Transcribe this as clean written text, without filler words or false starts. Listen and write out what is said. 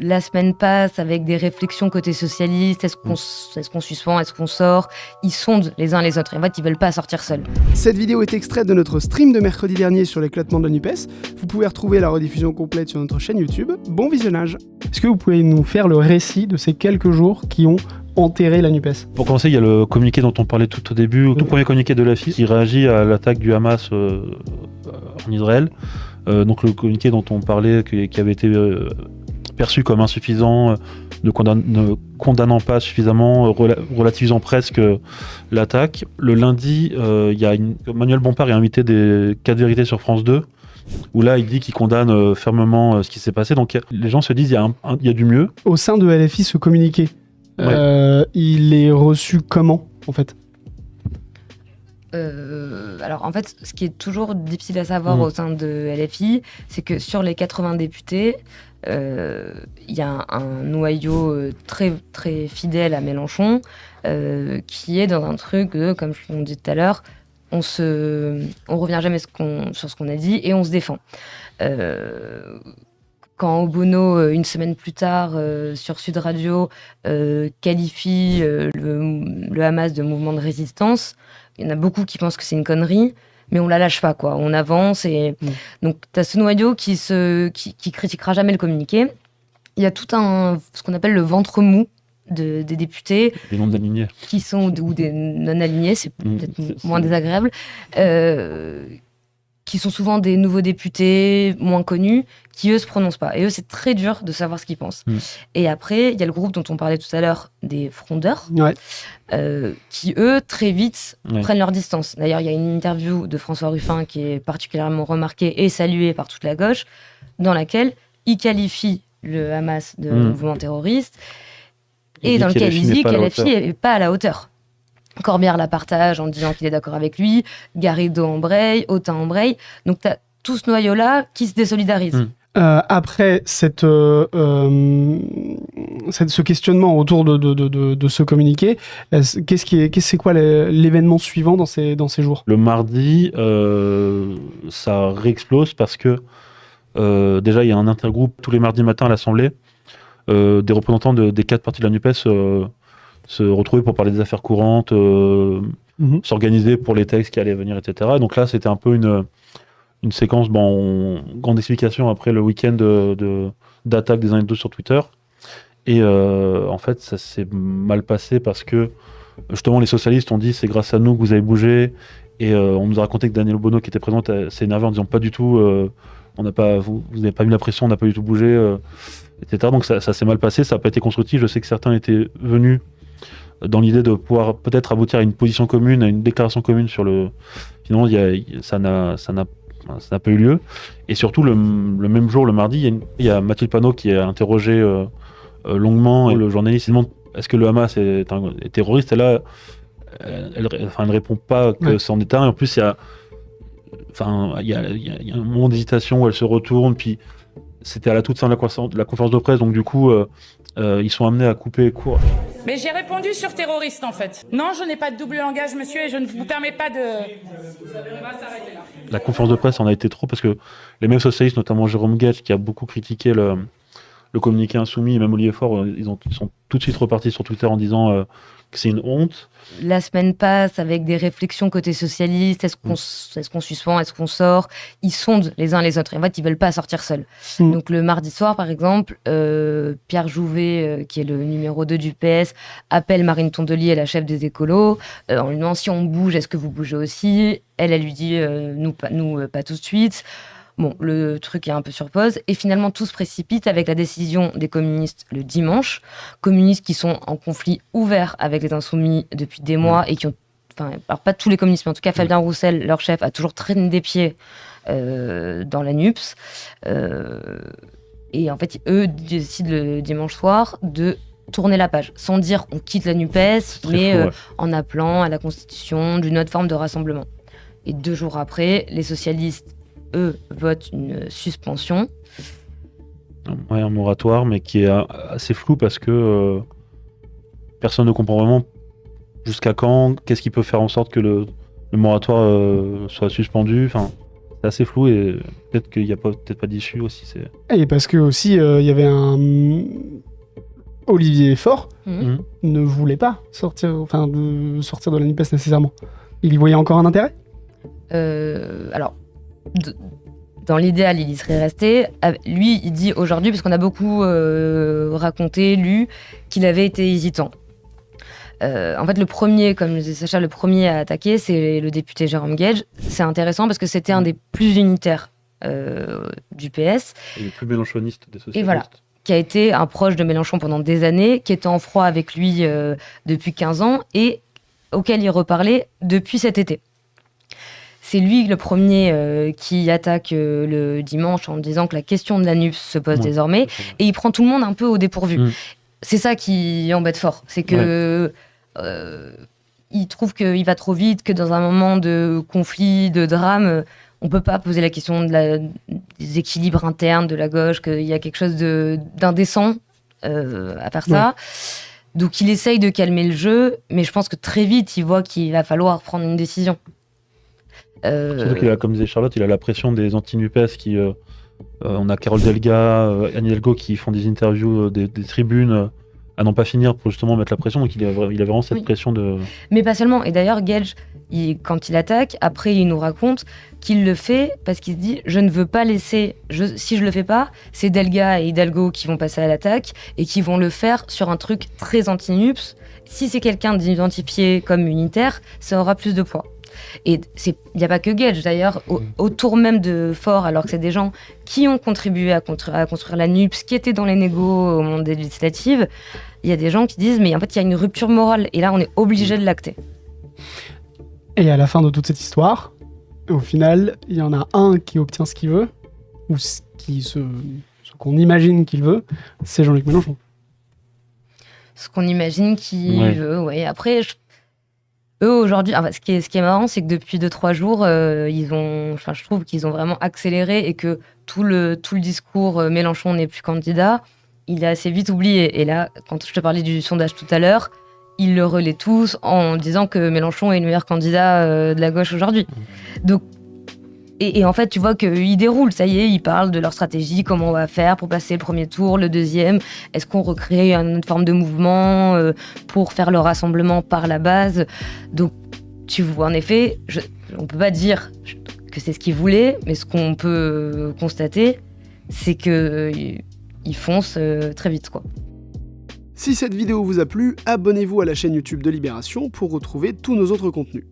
La semaine passe avec des réflexions côté socialiste, est-ce qu'on suspend, est-ce qu'on sort? Ils sondent les uns les autres, et en fait ils veulent pas sortir seuls. Cette vidéo est extraite de notre stream de mercredi dernier sur l'éclatement de la NUPES. Vous pouvez retrouver la rediffusion complète sur notre chaîne YouTube. Bon visionnage. Est-ce que vous pouvez nous faire le récit de ces quelques jours qui ont enterré la NUPES? Pour commencer, il y a le communiqué dont on parlait tout au début, le tout premier communiqué de l'AFI qui réagit à l'attaque du Hamas en Israël. Donc le communiqué dont on parlait qui avait été perçu comme insuffisant, ne condamnant pas suffisamment, relativisant presque l'attaque. Le lundi, Manuel Bompard est invité des 4 vérités sur France 2, où là il dit qu'il condamne fermement ce qui s'est passé. Donc les gens se disent il y a du mieux. Au sein de LFI, ce communiqué, il est reçu comment en fait? Alors en fait, ce qui est toujours difficile à savoir au sein de LFI, c'est que sur les 80 députés, il y a un noyau très, très fidèle à Mélenchon qui est dans un truc de, comme on dit tout à l'heure, on revient jamais sur ce qu'on a dit et on se défend. Quand Obono, une semaine plus tard, sur Sud Radio, qualifie le Hamas de mouvement de résistance, il y en a beaucoup qui pensent que c'est une connerie, mais on la lâche pas, quoi. On avance et donc t'as ce noyau qui critiquera jamais le communiqué. Il y a tout ce qu'on appelle le ventre mou des députés. Des non alignés. Qui sont ou des non alignés, c'est peut-être moins désagréable. Qui sont souvent des nouveaux députés moins connus, qui eux se prononcent pas. Et eux, c'est très dur de savoir ce qu'ils pensent. Et après, il y a le groupe dont on parlait tout à l'heure, des frondeurs, qui eux, très vite, prennent leur distance. D'ailleurs, il y a une interview de François Ruffin qui est particulièrement remarquée et saluée par toute la gauche, dans laquelle il qualifie le Hamas de mouvement terroriste, et dans lequel il dit que LFI n'est pas à la hauteur. Corbière la partage en disant qu'il est d'accord avec lui, Garrido embraye, Autain embraye. Donc tu as tout ce noyau-là qui se désolidarise. Après ce questionnement autour de ce communiqué, c'est quoi l'événement suivant dans ces jours? Le mardi, ça réexplose parce que déjà il y a un intergroupe tous les mardis matins à l'Assemblée, des représentants des 4 partis de la NUPES se retrouver pour parler des affaires courantes, s'organiser pour les textes qui allaient venir, etc. Et donc là, c'était un peu une séquence, grande explication après le week-end d'attaque des uns et des autres sur Twitter. Et en fait, ça s'est mal passé parce que justement, les socialistes ont dit c'est grâce à nous que vous avez bougé. Et on nous a raconté que Daniel Obono, qui était présent, s'est énervé en disant pas du tout, vous n'avez pas mis la pression, on n'a pas du tout bougé, etc. Donc ça s'est mal passé, ça n'a pas été constructif. Je sais que certains étaient venus dans l'idée de pouvoir peut-être aboutir à une position commune, à une déclaration commune sur le... Finalement, ça n'a pas eu lieu. Et surtout, le même jour, le mardi, il y a Mathilde Panot qui est interrogée longuement, et le journaliste il demande est-ce que le Hamas est terroriste, et là, elle ne répond pas que c'en est un, et en plus, il y a un moment d'hésitation où elle se retourne, puis c'était à la toute fin de la conférence de presse, donc du coup... ils sont amenés à couper court. Mais j'ai répondu sur terroriste en fait. Non, je n'ai pas de double langage, monsieur, et je ne vous permets pas de... La conférence de presse en a été trop parce que les mêmes socialistes, notamment Jérôme Guedj, qui a beaucoup critiqué le communiqué insoumis, et même Olivier Faure, ils sont tout de suite repartis sur Twitter en disant que c'est une honte. La semaine passe avec des réflexions côté socialiste, est-ce qu'on suspend, est-ce qu'on sort? Ils sondent les uns les autres, et en fait ils veulent pas sortir seuls. Donc le mardi soir par exemple, Pierre Jouvet, qui est le numéro 2 du PS, appelle Marine Tondelier, la chef des écolos, en lui demandant si on bouge, est-ce que vous bougez aussi? Elle lui dit nous pas tout de suite. Bon, le truc est un peu sur pause, et finalement tout se précipite avec la décision des communistes le dimanche, communistes qui sont en conflit ouvert avec les insoumis depuis des mois, et qui ont, alors pas tous les communistes, mais en tout cas Fabien Roussel, leur chef, a toujours traîné des pieds dans la NUPES, et en fait eux décident le dimanche soir de tourner la page, sans dire on quitte la NUPES, mais en appelant à la constitution d'une autre forme de rassemblement. Et 2 jours après, les socialistes eux votent une suspension. Un moratoire, mais qui est assez flou parce que personne ne comprend vraiment jusqu'à quand, qu'est-ce qui peut faire en sorte que le moratoire soit suspendu. c'est assez flou et peut-être qu'il n'y a peut-être pas d'issue aussi. Et parce que aussi, il y avait un... Olivier Faure Mhm. ne voulait pas sortir de la NUPES nécessairement. Il y voyait encore un intérêt ? Alors, dans l'idéal, il y serait resté. Lui, il dit aujourd'hui, parce qu'on a beaucoup raconté, lu, qu'il avait été hésitant. En fait, le premier, comme disait Sacha, le premier à attaquer, c'est le député Jérôme Guedj. C'est intéressant parce que c'était un des plus unitaires du PS. Et le plus mélenchoniste des socialistes. Et voilà. Qui a été un proche de Mélenchon pendant des années, qui était en froid avec lui depuis 15 ans et auquel il reparlait depuis cet été. C'est lui le premier qui attaque le dimanche en disant que la question de la NUPES se pose désormais et il prend tout le monde un peu au dépourvu. C'est ça qui embête fort, c'est que il trouve qu'il va trop vite, que dans un moment de conflit, de drame, on peut pas poser la question des équilibres internes de la gauche, qu'il y a quelque chose d'indécent à faire ça. Donc il essaye de calmer le jeu, mais je pense que très vite, il voit qu'il va falloir prendre une décision. Surtout qu'il a, comme disait Charlotte, il a la pression des anti-NUPES qui... on a Carole Delga, Anne Hidalgo qui font des interviews des tribunes à n'en pas finir pour justement mettre la pression. Donc il a vraiment cette pression de... Mais pas seulement. Et d'ailleurs, Guedj, quand il attaque, après il nous raconte qu'il le fait parce qu'il se dit « je ne veux pas laisser... si je le fais pas, c'est Delga et Hidalgo qui vont passer à l'attaque et qui vont le faire sur un truc très anti-NUPES. Si c'est quelqu'un d'identifié comme unitaire, ça aura plus de poids. » Et il n'y a pas que Guedj, d'ailleurs, autour même de Faure, alors que c'est des gens qui ont contribué à construire la NUPES, qui étaient dans les négos au moment des législatives, il y a des gens qui disent mais en fait il y a une rupture morale, et là on est obligé de l'acter. Et à la fin de toute cette histoire, au final, il y en a un qui obtient ce qu'il veut, ou ce qu'on imagine qu'il veut, c'est Jean-Luc Mélenchon. Ce qu'on imagine qu'il veut, oui. Après, eux, aujourd'hui, ce qui est marrant, c'est que depuis 2-3 jours, je trouve qu'ils ont vraiment accéléré et que tout le discours Mélenchon n'est plus candidat, il est assez vite oublié. Et là, quand je te parlais du sondage tout à l'heure, ils le relaient tous en disant que Mélenchon est le meilleur candidat de la gauche aujourd'hui. Donc, et en fait, tu vois qu'ils déroulent, ça y est, ils parlent de leur stratégie, comment on va faire pour passer le premier tour, le deuxième. Est-ce qu'on recrée une forme de mouvement pour faire le rassemblement par la base? Donc, tu vois, en effet, on peut pas dire que c'est ce qu'ils voulaient, mais ce qu'on peut constater, c'est qu'ils foncent très vite, quoi. Si cette vidéo vous a plu, abonnez-vous à la chaîne YouTube de Libération pour retrouver tous nos autres contenus.